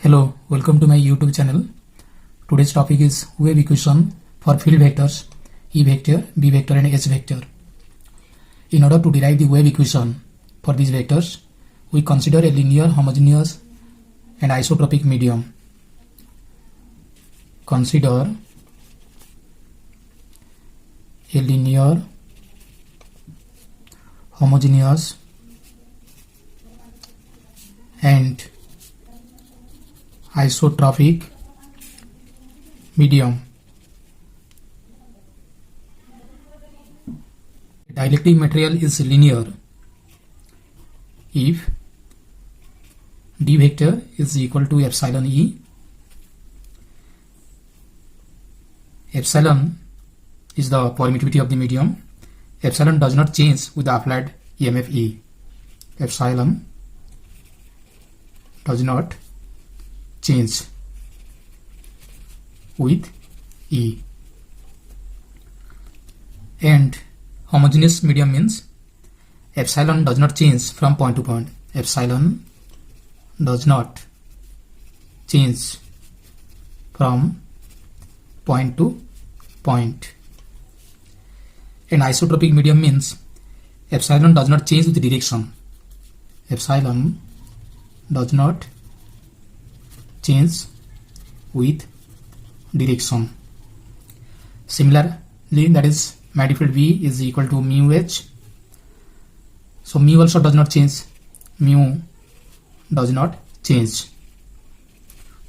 Hello, welcome to my YouTube channel. Today's topic is wave equation for field vectors E vector, B vector and H vector. In order to derive the wave equation for these vectors, we consider a linear, homogeneous and isotropic medium. Consider a linear, homogeneous and isotropic medium. Dielectric material is linear if d vector is equal to epsilon E. Epsilon is the permittivity of the medium. Epsilon does not change with the applied EMF E. Epsilon does not change with E. And homogeneous medium means epsilon does not change from point to point. Epsilon does not change from point to point. And isotropic medium means epsilon does not change with the direction. Epsilon does not change with direction. Similarly, that is magnetic field V is equal to mu H. So mu also does not change. Mu does not change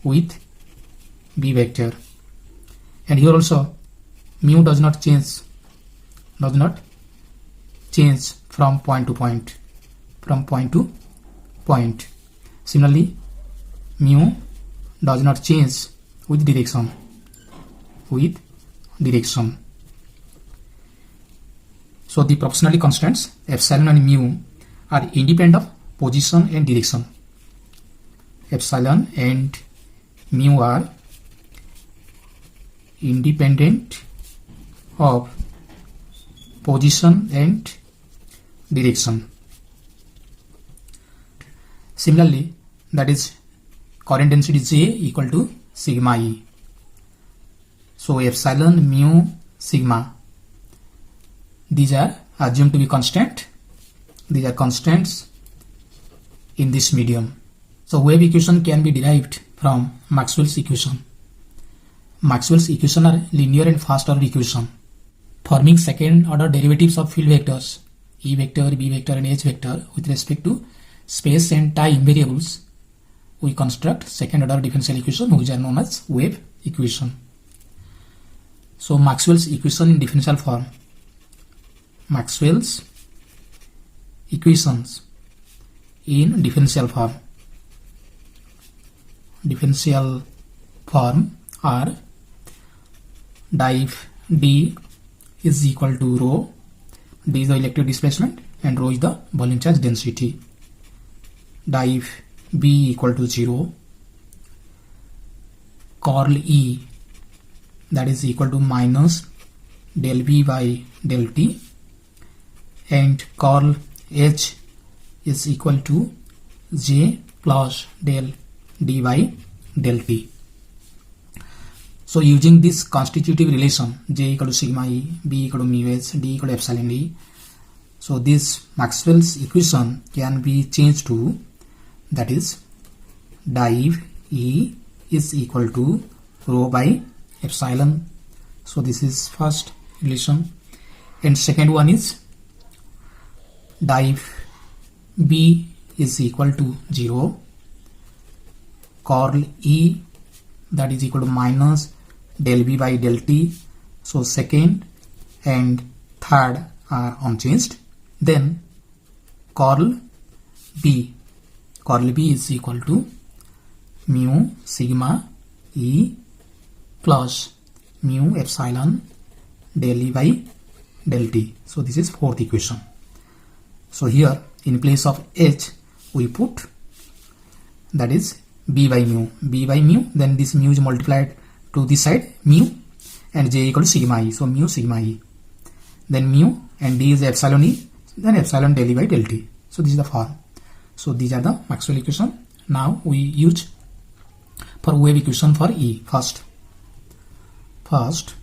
with B vector. And here also mu does not change from point to point. Similarly, mu does not change with direction. So the proportionality constants epsilon and mu are independent of position and direction. Epsilon and mu are independent of position and direction. Similarly, that is current density J equal to sigma E. So epsilon, mu, sigma, these are assumed to be constant. These are constants in this medium. So wave equation can be derived from Maxwell's equation. Maxwell's equation are linear and first order equation, forming second order derivatives of field vectors E vector, B vector and H vector with respect to space and time variables. We construct second order differential equation which are known as wave equation. So Maxwell's equation in differential form. Maxwell's equations in differential form. Differential form are div D is equal to rho. D is the electric displacement and rho is the volume charge density. Div B equal to 0. Curl E, that is equal to minus del V by del T, and curl H is equal to J plus del D by del T. So using this constitutive relation J equal to sigma E, B equal to mu H, D equal to epsilon E, so this Maxwell's equation can be changed to, that is div E is equal to rho by epsilon. So this is first relation, and second one is div B is equal to 0. Curl E, that is equal to minus del V by del T. So second and third are unchanged. Then curl B is equal to mu sigma E plus mu epsilon del E by del T. So this is fourth equation. So here in place of H we put, that is B by mu, then this mu is multiplied to this side mu, and J equal to sigma E, so mu sigma E, then mu, and D is epsilon E, then epsilon del E by del T. So this is the form. So these are the Maxwell equation. Now we use for wave equation for E. First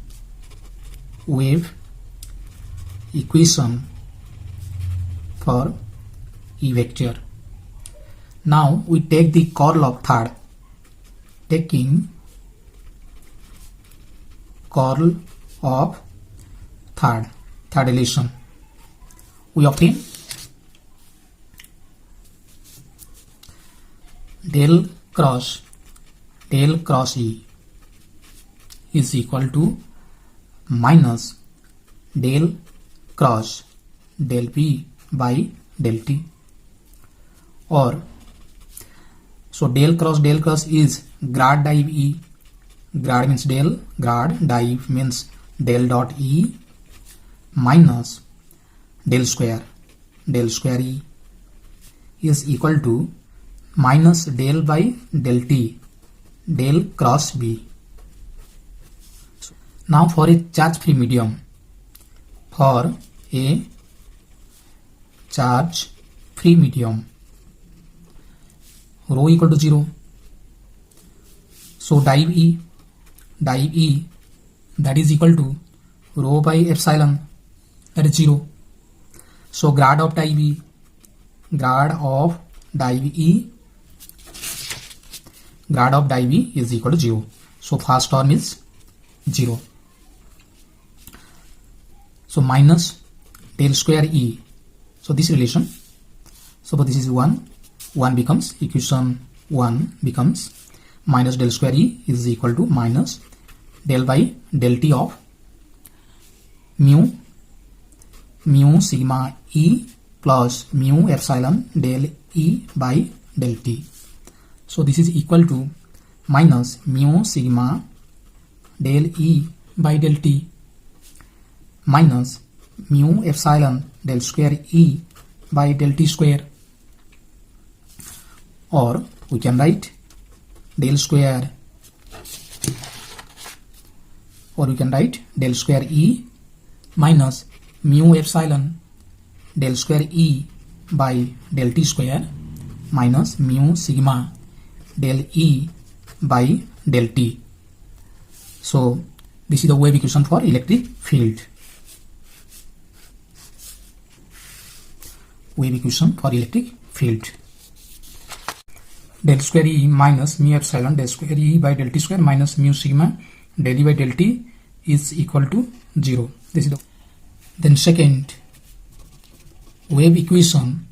wave equation for E vector. Now we take the curl of third. Taking curl of third relation, we obtain del cross E is equal to minus del cross del B by del T. Or so del cross is grad div E. Grad means del, grad, div means del dot E minus del square E is equal to minus del by del T, del cross B. Now for a charge free medium, rho equal to 0. So div E that is equal to rho by epsilon, that is 0. So grad of div E is equal to 0. So first term is 0. So minus del square E. So this relation, suppose this is 1 becomes equation 1 becomes minus del square E is equal to minus del by del T of mu sigma E plus mu epsilon del E by del T. So this is equal to minus mu sigma del E by del T minus mu epsilon del square E by del T square. Or we can write del square E minus mu epsilon del square E by del T square minus mu sigma del E by del T. So this is the wave equation for electric field. Del square E minus mu epsilon del square E by del T square minus mu sigma del E by del T is equal to 0. This is the then second wave equation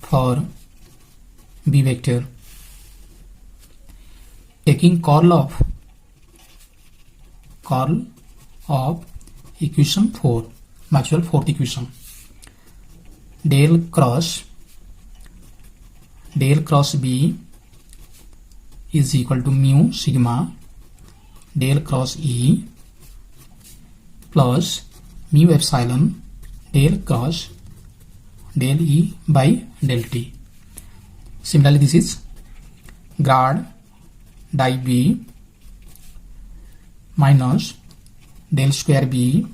for B vector. Taking curl of equation 4, Maxwell fourth equation, del cross B is equal to mu sigma del cross E plus mu epsilon del cross del E by del T. Similarly, this is grad div B minus del square B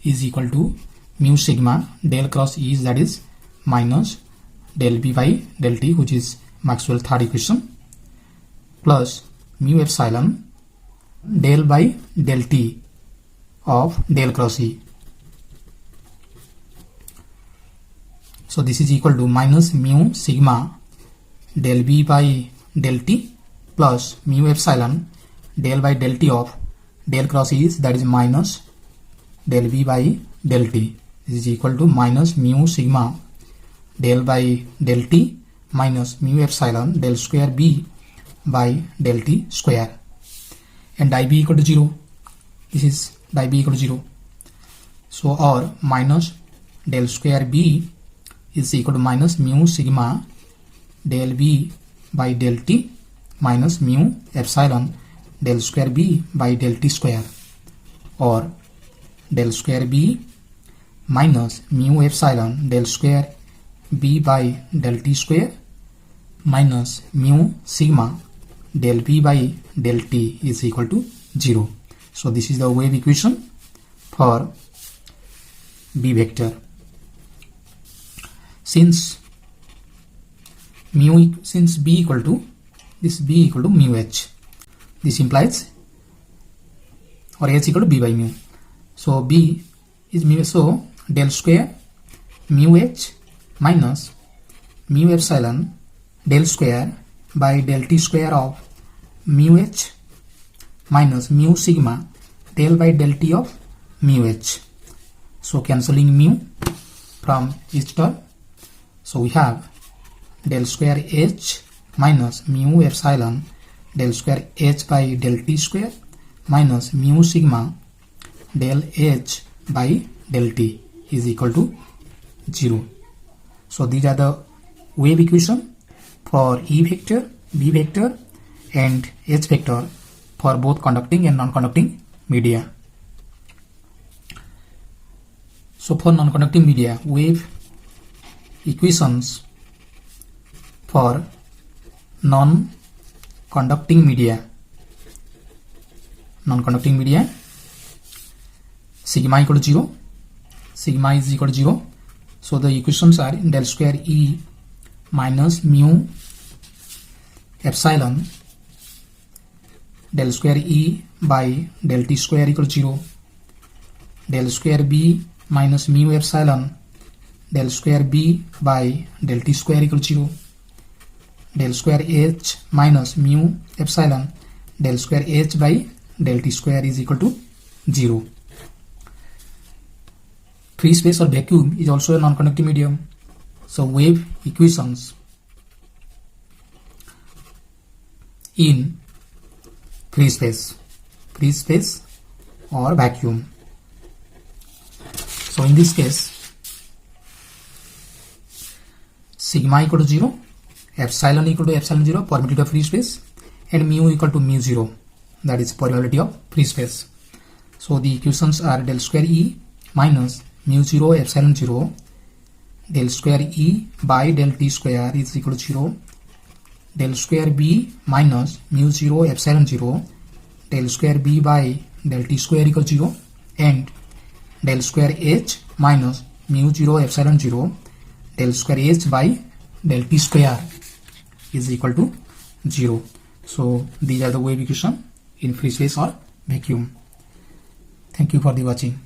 is equal to mu sigma del cross E, that is minus del B by del T, which is Maxwell third equation, plus mu epsilon del by del T of del cross E. So this is equal to minus mu sigma del B by del T plus mu epsilon del by del T of del cross E, that is minus del B by del T. This is equal to minus mu sigma del by del T minus mu epsilon del square B by del T square. And div B equal to 0. This is div B equal to 0. So or minus del square B is equal to minus mu sigma del B by del T minus mu epsilon del square B by del T square, or del square B minus mu epsilon del square B by del T square minus mu sigma del B by del T is equal to 0. So this is the wave equation for B vector. Since mu, since B equal to mu H. This implies, or H equal to B by mu. So B is mu, so del square mu H minus mu epsilon del square by del T square of mu H minus mu sigma del by del T of mu H. So cancelling mu from each term. So we have del square H minus mu epsilon del square H by del T square minus mu sigma del H by del T is equal to 0. So these are the wave equation for E vector, B vector and H vector for both conducting and non-conducting media. So for non-conducting media, wave equations for non-conducting media, sigma equal to 0, sigma is equal to 0. So the equations are del square E minus mu epsilon del square E by del T square equal to 0, del square B minus mu epsilon del square B by del T square equal to 0, del square H minus mu epsilon del square H by del T square is equal to 0. Free space or vacuum is also a non-conducting medium. So wave equations in free space or vacuum. So in this case, sigma equal to 0, epsilon equal to epsilon 0, permittivity of free space, and mu equal to mu 0, that is probability of free space. So the equations are del square E minus mu 0 epsilon 0 del square E by del T square is equal to 0, del square B minus mu 0 epsilon 0 del square B by del T square equal to 0, and del square H minus mu 0 epsilon 0 del square H by del T square is equal to 0. So these are the wave equation in free space or vacuum. Thank you for the watching.